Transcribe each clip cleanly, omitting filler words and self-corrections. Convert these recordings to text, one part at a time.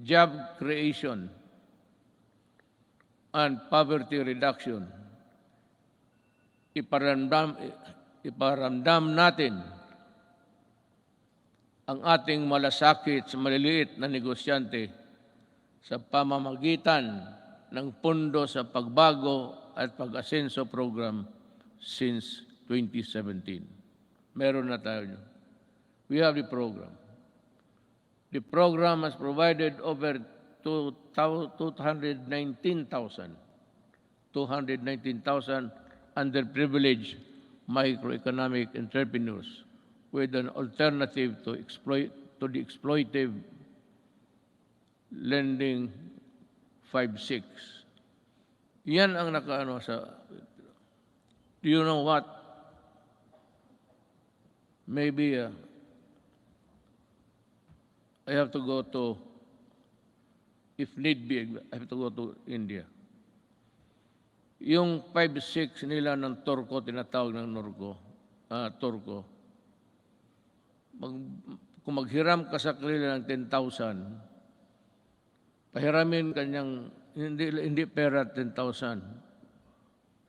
job creation, and poverty reduction. Iparamdam natin ang ating malasakit sa maliliit na negosyante sa pamamagitan ng Pondo sa Pagbago at Pag-asenso Program since 2017. Meron na tayo. We have the program. The program has provided over 219,000 underprivileged microeconomic entrepreneurs with an alternative to the exploitive lending 5-6. Yan ang nakaano sa. Do you know what? Maybe I have to go to, if need be, I have to go to India. Yung 5-6 nila ng Turko, tinatawag ng Turko, kung maghiram ka sa kanila ng 10,000, pahiramin kanyang, hindi pera 10,000,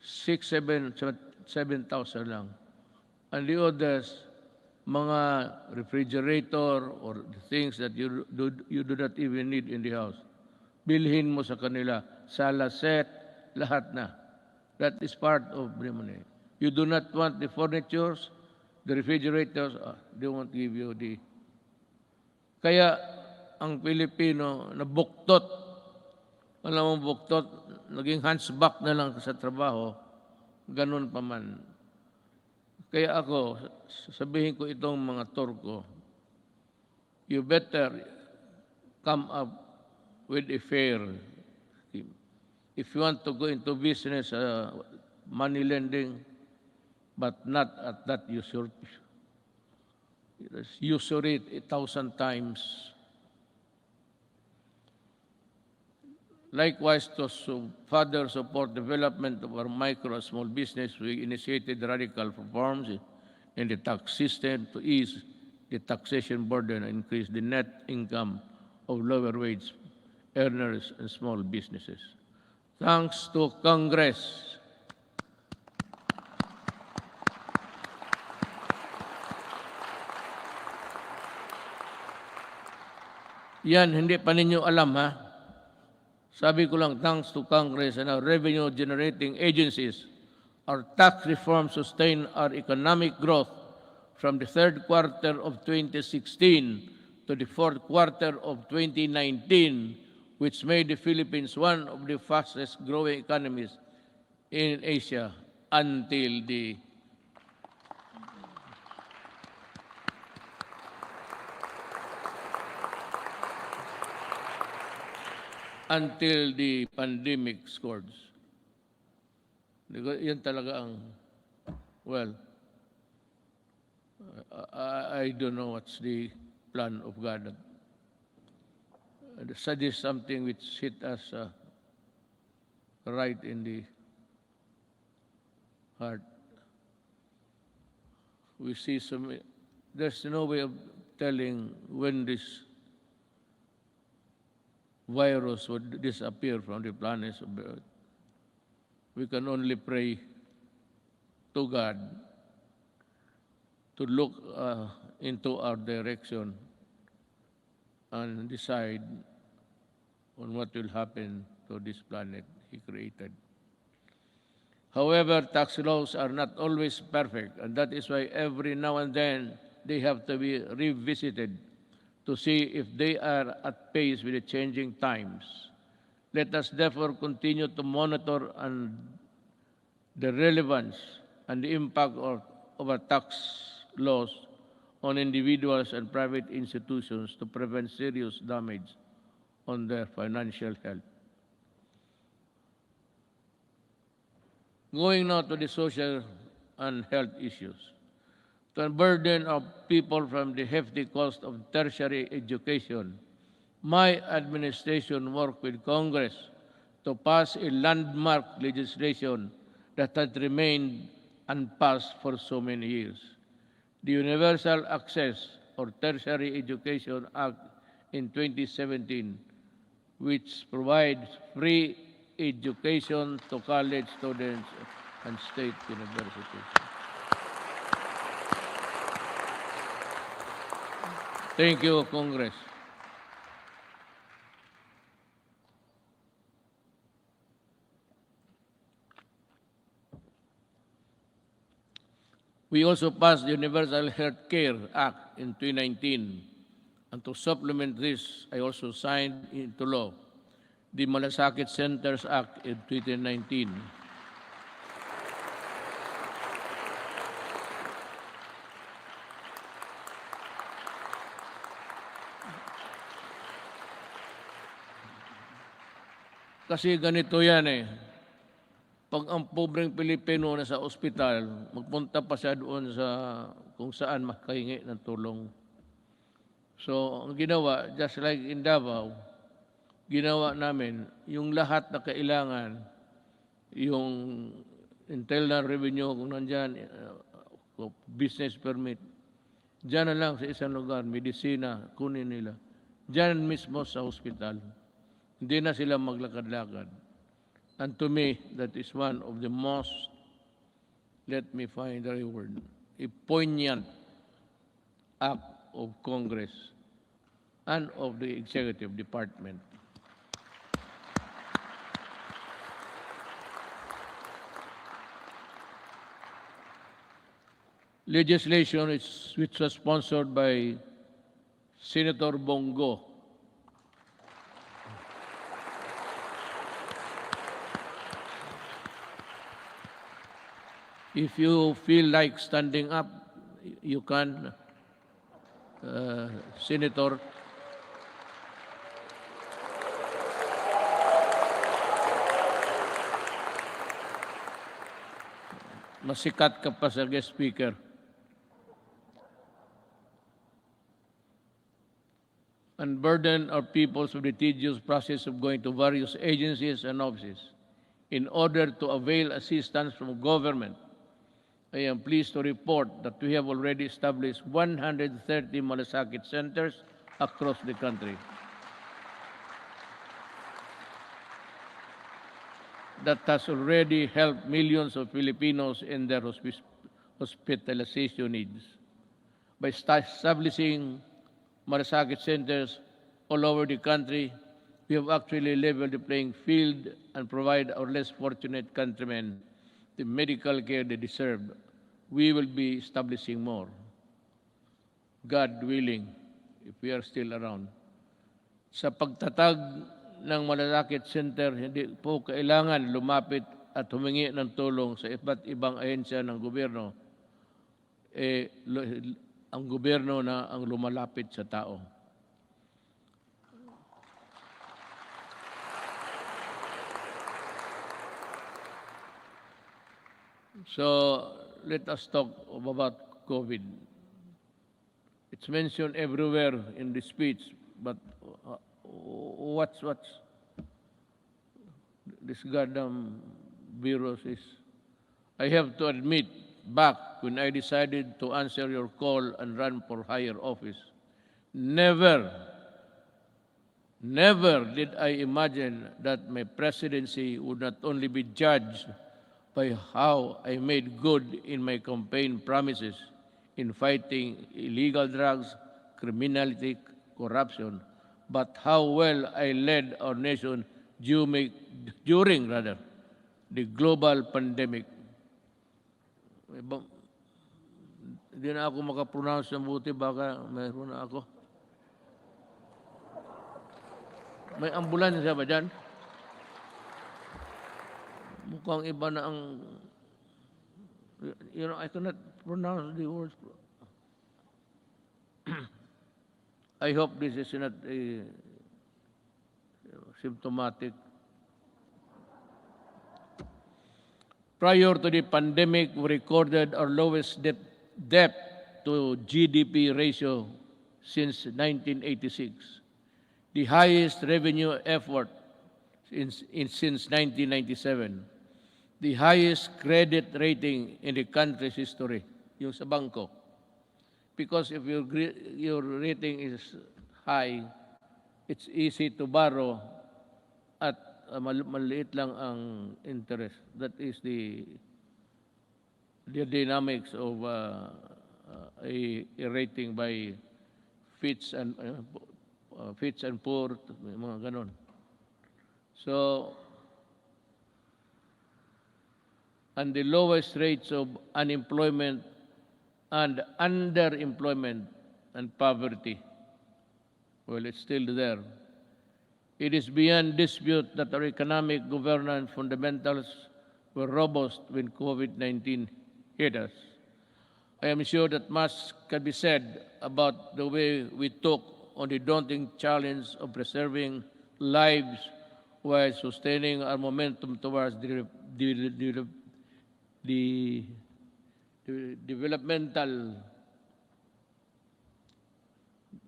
7,000 lang. And the others, mga refrigerator or things that you do not even need in the house. Bilhin mo sa kanila, sala set, lahat na. That is part of the money. You do not want the furnitures, the refrigerators, they won't give you the. Kaya ang Pilipino na buktot, alam mo buktot, naging hunchback na lang sa trabaho, ganun pa man. Kaya ako, sabihin ko itong mga Turko, you better come up with a fair. If you want to go into business, money lending, but not at that usury 1,000 times. Likewise, to further support development of our micro and small business, we initiated radical reforms in the tax system to ease the taxation burden and increase the net income of lower wage earners and small businesses. Thanks to Congress. Yan, hindi pa ninyo alam, ha? Sabi ko lang, thanks to Congress and our revenue-generating agencies, our tax reform sustained our economic growth from the third quarter of 2016 to the fourth quarter of 2019, which made the Philippines one of the fastest-growing economies in Asia until the pandemic scourge. Yan talaga ang, well, I don't know what's the plan of God. That is something which hit us right in the heart. We see there's no way of telling when this virus would disappear from the planet of the earth. We can only pray to God to look into our direction and decide on what will happen to this planet He created. However, tax laws are not always perfect, and that is why every now and then they have to be revisited to see if they are at pace with the changing times. Let us therefore continue to monitor the relevance and the impact of our tax laws on individuals and private institutions to prevent serious damage on their financial health. Going now to the social and health issues. To unburden of people from the hefty cost of tertiary education, my administration worked with Congress to pass a landmark legislation that had remained unpassed for so many years. The Universal Access or Tertiary Education Act in 2017, which provides free education to college students and state universities. Thank you, Congress. We also passed the Universal Health Care Act in 2019. And to supplement this, I also signed into law the Malasakit Centers Act in 2019. Kasi ganito yan eh. Pag ang pobreng Pilipino na sa ospital, magpunta pa siya doon sa kung saan makahingi ng tulong. So, ang ginawa, just like in Davao, ginawa namin, yung lahat na kailangan, yung internal revenue kung nandyan, business permit, dyan na lang sa isang lugar, medisina, kunin nila. Dyan mismo sa hospital. Hindi na sila maglakad-lakad. And to me, that is one of the most, let me find the right word, a poignant act of Congress and of the Executive Department. Legislation which was sponsored by Senator Bongo. If you feel like standing up, you can, Senator. Masikat ka pa sa guest speaker. Unburden our peoples with the tedious process of going to various agencies and offices in order to avail assistance from government. I am pleased to report that we have already established 130 malasakit centers across the country. That has already helped millions of Filipinos in their hospitalization needs. By establishing malasakit centers all over the country, we have actually leveled the playing field and provide our less fortunate countrymen the medical care they deserve. We will be establishing more, God willing, if we are still around. Sa pagtatag ng malasakit center, hindi po kailangan lumapit at humingi ng tulong sa iba't ibang ahensya ng gobyerno. Ang gobyerno na ang lumalapit sa tao. So, let us talk about COVID. It's mentioned everywhere in the speech, but what's this goddamn virus is? I have to admit, back when I decided to answer your call and run for higher office, never did I imagine that my presidency would not only be judged by how I made good in my campaign promises in fighting illegal drugs, criminality, corruption, but how well I led our nation during the global pandemic. Hindi na ako makapronounce ng buti, baka mayroon na ako. May ambulansya ba dyan? Mukhang iba na ang, I cannot pronounce the words. I hope this is not a symptomatic. Prior to the pandemic, we recorded our lowest debt to GDP ratio since 1986, the highest revenue effort since 1997, the highest credit rating in the country's history, yung sa bangko. Because if your rating is high, it's easy to borrow at maliit lang ang interest. That is the dynamics of a rating by Fitch and Poor, mga ganon. So, and the lowest rates of unemployment and underemployment and poverty, well, it's still there. It is beyond dispute that our economic governance fundamentals were robust when COVID-19 hit us. I am sure that much can be said about the way we took on the daunting challenge of preserving lives while sustaining our momentum towards the developmental,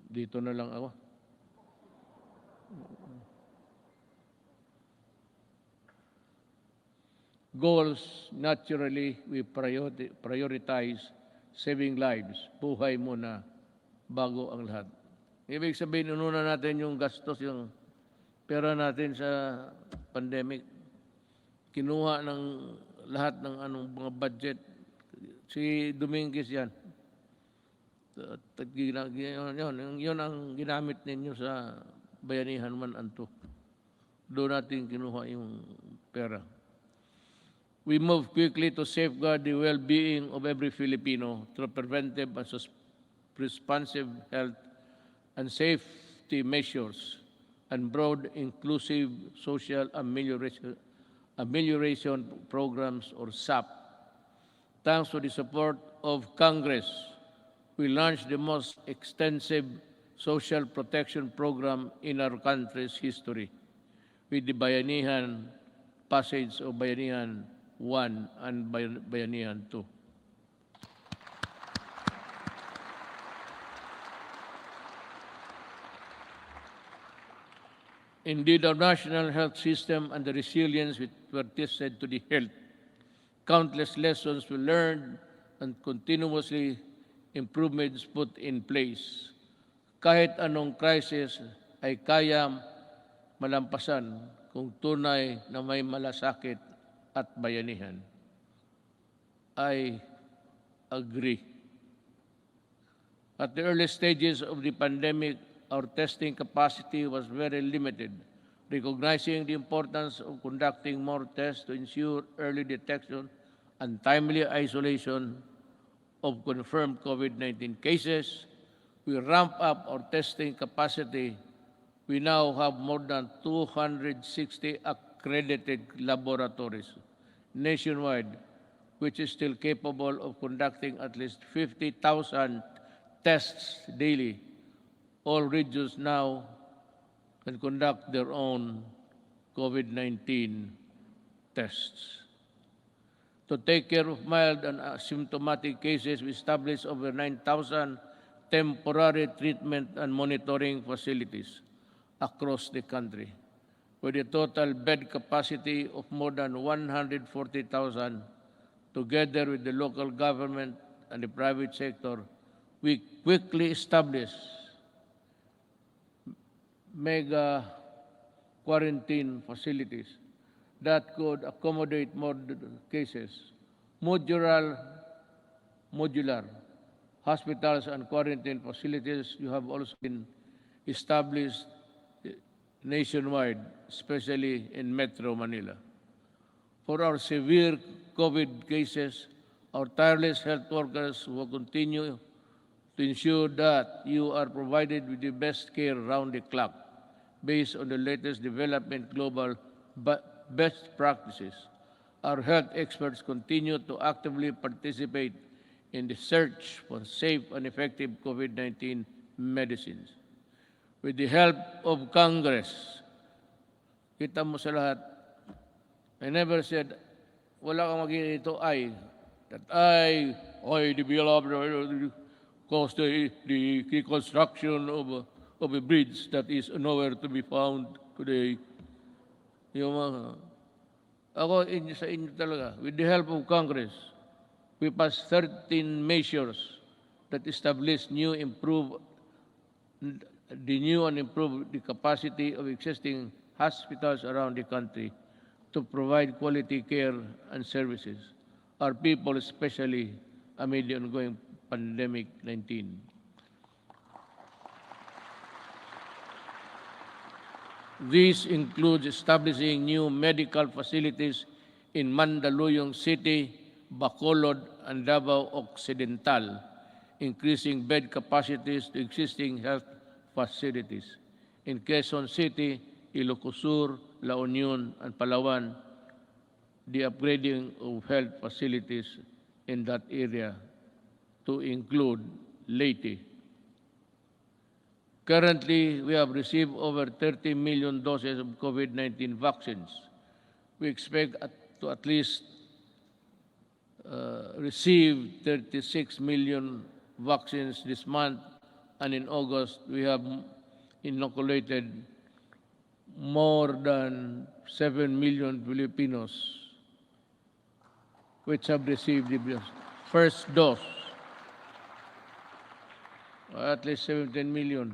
dito na lang ako, goals. Naturally, we prioritize saving lives. Buhay muna bago ang lahat. Ibig sabihin, inuna natin yung gastos, yung pera natin sa pandemic. Kinuha ng lahat ng mga budget. Si Dominguez yan. Yun ang ginamit ninyo sa Bayanihan 1 and 2. Doon natin kinuha yung pera. We move quickly to safeguard the well-being of every Filipino through preventive and responsive health and safety measures and broad inclusive social amelioration programs, or SAP. Thanks to the support of Congress, we launched the most extensive social protection program in our country's history with the Bayanihan passage of Bayanihan 1 and Bayanihan 2. Indeed, our national health system and the resilience which were tested to the health. Countless lessons we learned and continuously improvements put in place. Kahit anong crisis ay kaya malampasan kung tunay na may malasakit at bayanihan. I agree. At the early stages of the pandemic, our testing capacity was very limited. Recognizing the importance of conducting more tests to ensure early detection and timely isolation of confirmed COVID-19 cases, we ramped up our testing capacity. We now have more than 260 accredited laboratories nationwide, which is still capable of conducting at least 50,000 tests daily. All regions now can conduct their own COVID-19 tests. To take care of mild and asymptomatic cases, we established over 9,000 temporary treatment and monitoring facilities across the country, with a total bed capacity of more than 140,000. Together with the local government and the private sector, we quickly established mega quarantine facilities that could accommodate more cases. Modular hospitals and quarantine facilities you have also been established nationwide, especially in Metro Manila. For our severe COVID cases, our tireless health workers will continue to ensure that you are provided with the best care around the clock based on the latest development global best practices. Our health experts continue to actively participate in the search for safe and effective COVID-19 medicines. With the help of Congress, kita mo sa lahat, I never said, wala kang magiging ito I developed, caused the construction of a bridge that is nowhere to be found today. Yung ako sa inyo talaga, with the help of Congress, we passed 13 measures that established new improved renew and improve the capacity of existing hospitals around the country to provide quality care and services. Our people, especially amid the ongoing pandemic 19. This includes establishing new medical facilities in Mandaluyong City, Bacolod, and Davao Occidental, increasing bed capacities to existing health facilities. In Quezon City, Ilocos Sur, La Union, and Palawan, the upgrading of health facilities in that area to include Leyte. Currently, we have received over 30 million doses of COVID-19 vaccines. We expect to at least receive 36 million vaccines this month, and in August, we have inoculated more than 7 million Filipinos which have received the first dose, at least 17 million.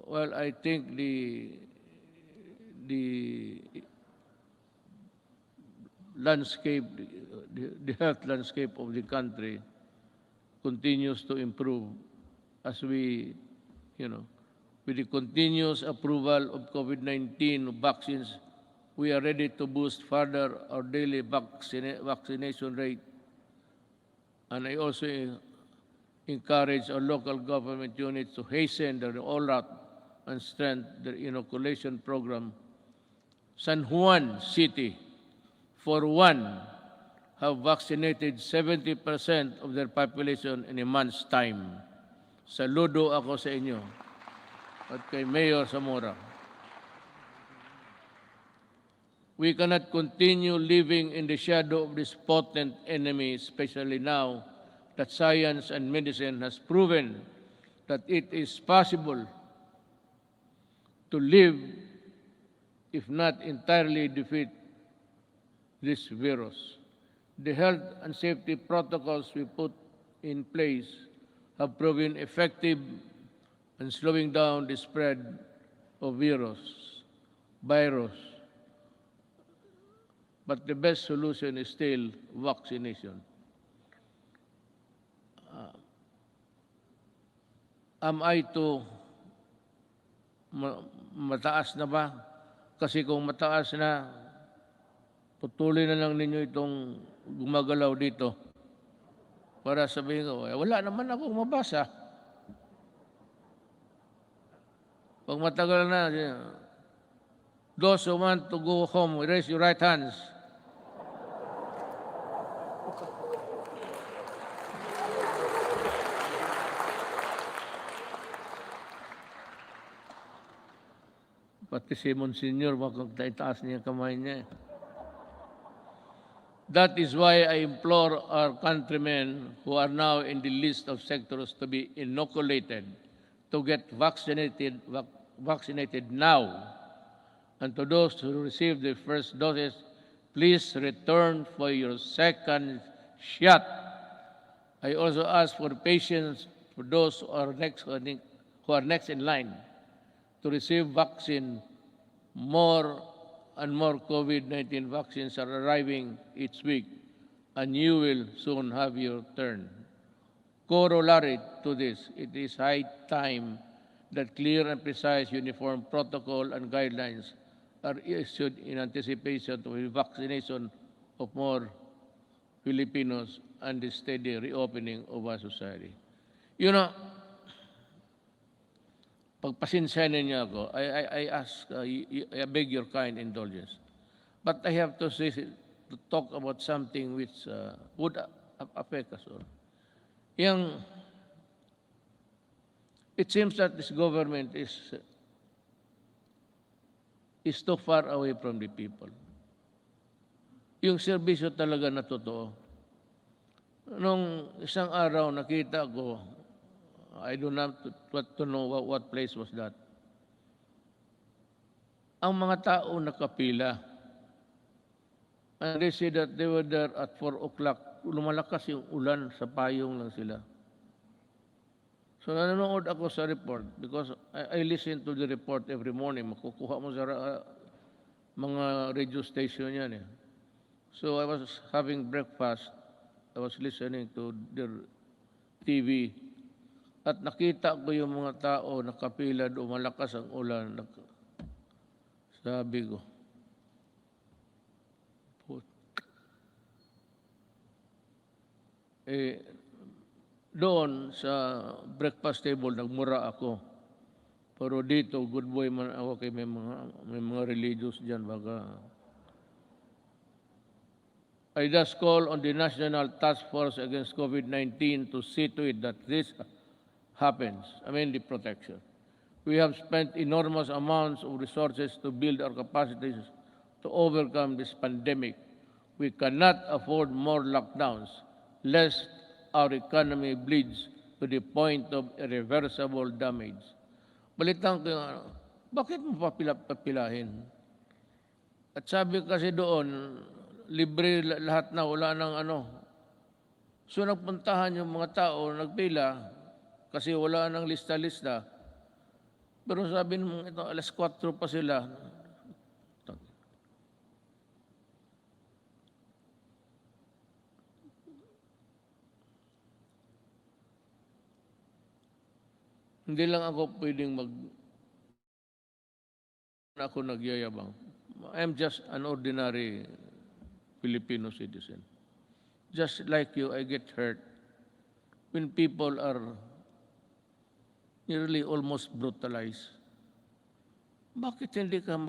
Well, I think the landscape, the health landscape of the country continues to improve as we, with the continuous approval of COVID-19 vaccines, we are ready to boost further our daily vaccination rate. And I also encourage our local government units to hasten their rollout and strengthen their inoculation program. San Juan City, for one, have vaccinated 70% of their population in a month's time. Saludo ako sa inyo at kay Mayor Zamora. We cannot continue living in the shadow of this potent enemy, especially now that science and medicine has proven that it is possible to live, if not entirely defeat this virus. The health and safety protocols we put in place have proven effective in slowing down the spread of virus. But the best solution is still vaccination. Am I to mataas na ba? Kasi kung mataas na, putulin na lang ninyo itong gumagalaw dito para sabihin ko, wala naman akong mabasa. Pag matagal na, those who want to go home, raise your right hands. Pati si Monsignor, makagtaitaas niya kamay niya. That is why I implore our countrymen who are now in the list of sectors to be inoculated to get vaccinated now. And to those who received their first doses, please return for your second shot. I also ask for patience for those who are next in line to receive vaccine. More and more COVID-19 vaccines are arriving each week, and you will soon have your turn. Corollary to this, it is high time that clear and precise uniform protocol and guidelines are issued in anticipation of the vaccination of more Filipinos and the steady reopening of our society. Pagpasensyahan niyo ako, I beg your kind indulgence. But I have to talk about something which would affect us all. It seems that this government is too far away from the people. Yung serbisyo talaga na totoo. Nung isang araw nakita ko, I don't have to know what place was that. Ang mga tao nakapila. And they said that they were there at 4 o'clock. Lumalakas yung ulan, sa payong lang sila. So nanonood ako sa report because I listen to the report every morning. Makukuha mo sa mga radio station yan eh. So I was having breakfast. I was listening to their TV. At nakita ko yung mga tao nakapila doon, malakas ang ulan. Sabi ko, doon sa breakfast table, nagmura ako. Pero dito, good boy man ako kay may mga religious dyan. Baga. I thus call on the National Task Force Against COVID-19 to see to it that this happens, the protection. We have spent enormous amounts of resources to build our capacities to overcome this pandemic. We cannot afford more lockdowns, lest our economy bleeds to the point of irreversible damage. Balitan ko yung bakit mo papilahin? At sabi kasi doon, libre lahat na, wala nang So nagpuntahan yung mga tao, nagpila, kasi wala nang lista-lista. Pero sabi mo, ito, alas 4 pa sila. Hindi lang ako pwedeng ako nagyayabang. I'm just an ordinary Filipino citizen. Just like you, I get hurt when people are nearly almost brutalized. Bakit hindi ka